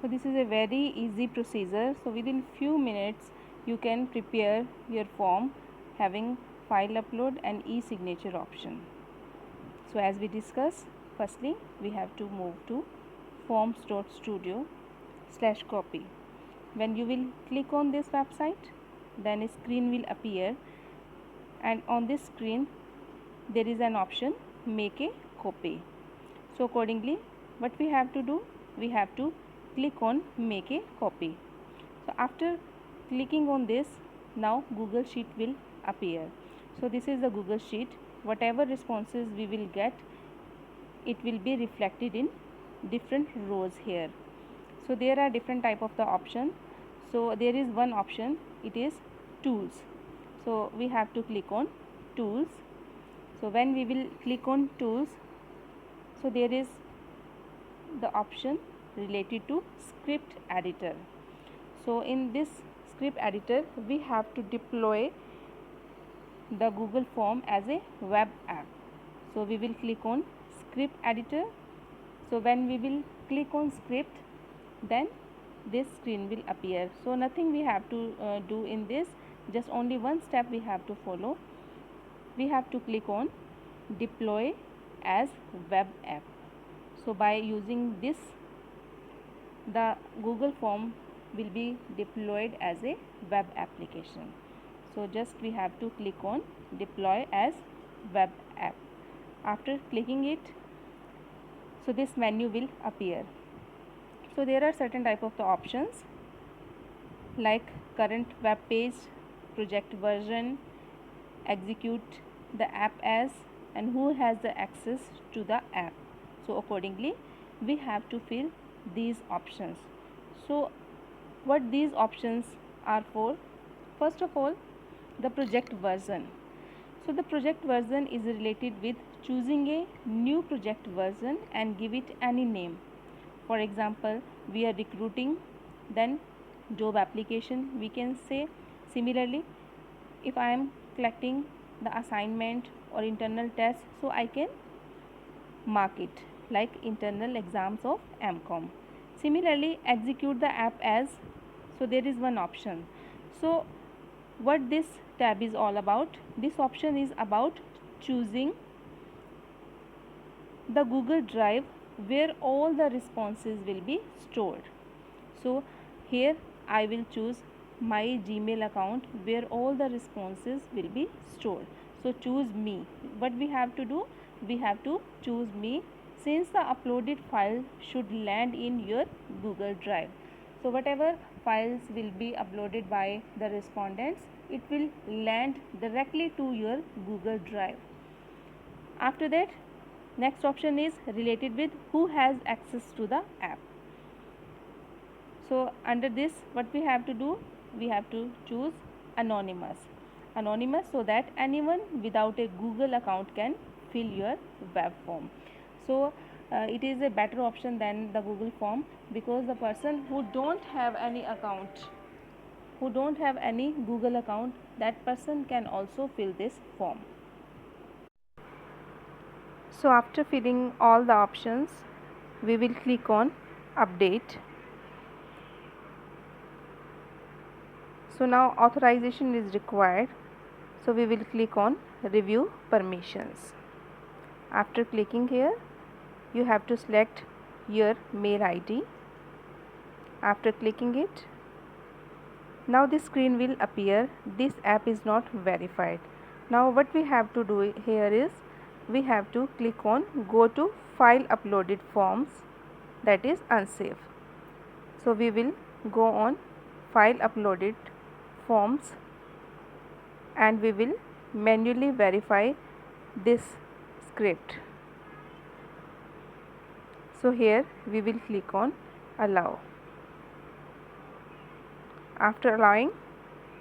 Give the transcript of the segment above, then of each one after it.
So this is a very easy procedure. So within few minutes you can prepare your form having file upload and e-signature option. So as we discussed, firstly we have to move to forms.studio/copy. When you will click on this website, then a screen will appear, and on this screen there is an option make a copy. So accordingly what we have to do, we have to click on make a copy. So after clicking on this, now Google Sheet will appear. So this is the Google Sheet. Whatever responses we will get, it will be reflected in different rows here. So there are different type of the option. So there is one option, it is tools. So we have to click on tools. So when we will click on tools, so there is the option related to script editor. So in this script editor we have to deploy the Google form as a web app. So we will click on script editor. So when we will click on script, then this screen will appear. So nothing we have to do in this, just only one step we have to follow. We have to click on deploy as web app. So by using this, the Google form will be deployed as a web application. So just we have to click on deploy as web app. After clicking it, so this menu will appear. So there are certain type of the options like current web page, project version, execute the app as, and who has the access to the app. So accordingly we have to fill these options. So what these options are for? First of all, the project version. So the project version is related with choosing a new project version and give it any name. For example, we are recruiting, then job application we can say. Similarly, if I am collecting the assignment or internal test, so I can mark it like internal exams of MCOM. Similarly, execute the app as, so there is one option. So what this tab is all about? This option is about choosing the Google Drive where all the responses will be stored. So here I will choose my Gmail account where all the responses will be stored. So choose me. What we have to do? We have to choose me, since the uploaded file should land in your Google Drive. So whatever files will be uploaded by the respondents, it will land directly to your Google Drive. After that, next option is related with who has access to the app. So under this what we have to do? We have to choose anonymous. Anonymous, so that anyone without a Google account can fill your web form. So it is a better option than the Google form, because the person who don't have any account, who don't have any Google account, that person can also fill this form. So after filling all the options, we will click on update. So now authorization is required. So we will click on review permissions. After clicking here, you have to select your mail ID. After clicking it, now this screen will appear, this app is not verified. Now what we have to do here is, we have to click on go to file uploaded forms, that is unsafe. So we will go on file uploaded forms and we will manually verify this script. So here we will click on allow. After allowing,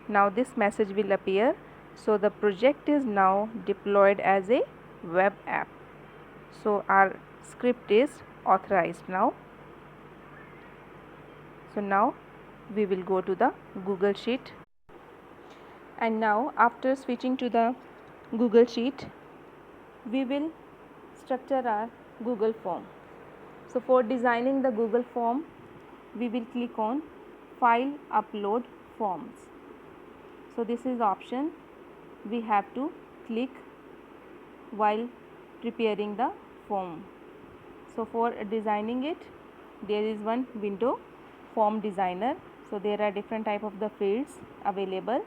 now this message will appear. So the project is now deployed as a web app. So our script is authorized now. So now we will go to the Google Sheet. And now after switching to the Google Sheet, we will structure our Google form. So for designing the Google form, we will click on File Upload Forms. So this is the option we have to click while preparing the form. So for designing it, there is one window, Form Designer. So there are different type of the fields available.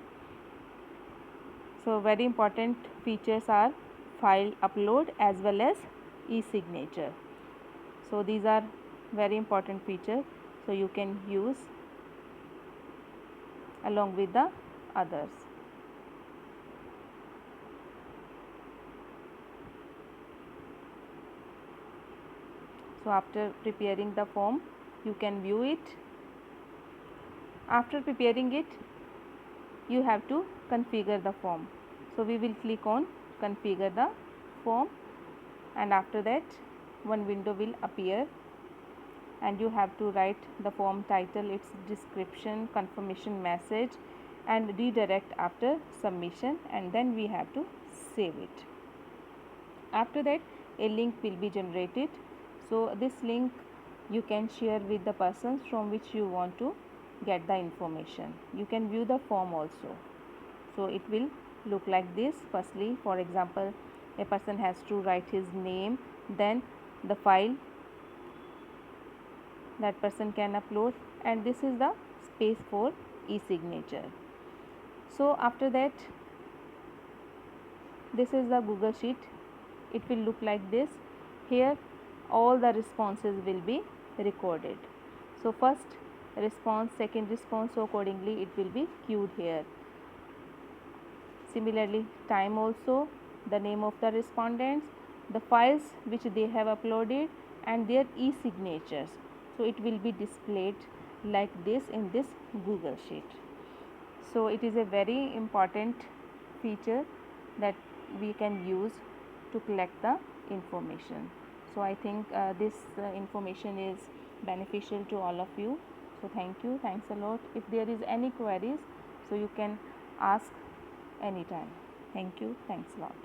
So very important features are file upload as well as e-signature. So these are very important features, so you can use along with the others. So after preparing the form, you can view it. After preparing it, you have to configure the form. So we will click on configure the form, and after that one window will appear, and you have to write the form title, its description, confirmation message, and redirect after submission, and then we have to save it. After that a link will be generated. So this link you can share with the persons from which you want to get the information. You can view the form also. So it will look like this. Firstly, for example, a person has to write his name, then the file that person can upload, and this is the space for e-signature. So after that, this is the Google Sheet. It will look like this. Here all the responses will be recorded. So first response, second response, so accordingly it will be queued here. Similarly, time also, the name of the respondents, the files which they have uploaded, and their e-signatures. So it will be displayed like this in this Google Sheet. So it is a very important feature that we can use to collect the information. So I think this information is beneficial to all of you. So thank you, thanks a lot. If there is any queries, so you can ask anytime. Thank you, thanks a lot.